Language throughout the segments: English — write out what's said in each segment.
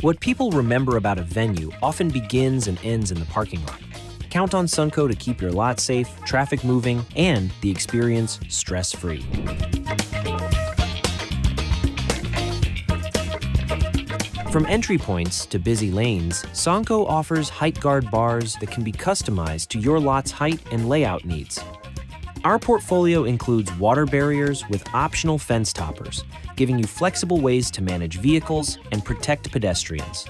What people remember about a venue often begins and ends in the parking lot. Count on SONCO to keep your lot safe, traffic moving, and the experience stress-free. From entry points to busy lanes, SONCO offers height guard bars that can be customized to your lot's height and layout needs. Our portfolio includes water barriers with optional fence toppers, giving you flexible ways to manage vehicles and protect pedestrians.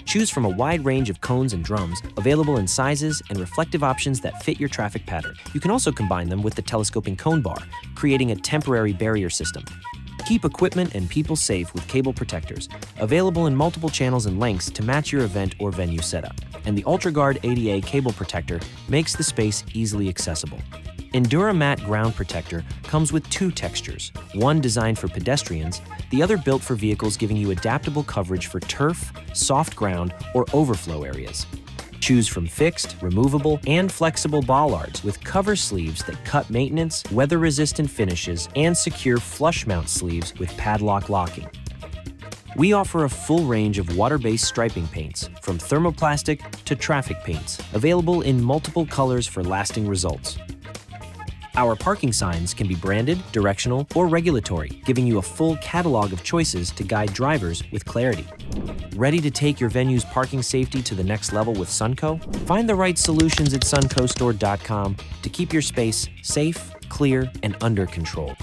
Choose from a wide range of cones and drums, available in sizes and reflective options that fit your traffic pattern. You can also combine them with the telescoping cone bar, creating a temporary barrier system. Keep equipment and people safe with cable protectors, available in multiple channels and lengths to match your event or venue setup. And the UltraGuard ADA cable protector makes the space easily accessible. EnduraMatte ground protector comes with two textures, one designed for pedestrians, the other built for vehicles, giving you adaptable coverage for turf, soft ground, or overflow areas. Choose from fixed, removable, and flexible bollards with cover sleeves that cut maintenance, weather-resistant finishes, and secure flush mount sleeves with padlock locking. We offer a full range of water-based striping paints, from thermoplastic to traffic paints, available in multiple colors for lasting results. Our parking signs can be branded, directional, or regulatory, giving you a full catalog of choices to guide drivers with clarity. Ready to take your venue's parking safety to the next level with SONCO? Find the right solutions at soncostore.com to keep your space safe, clear, and under control.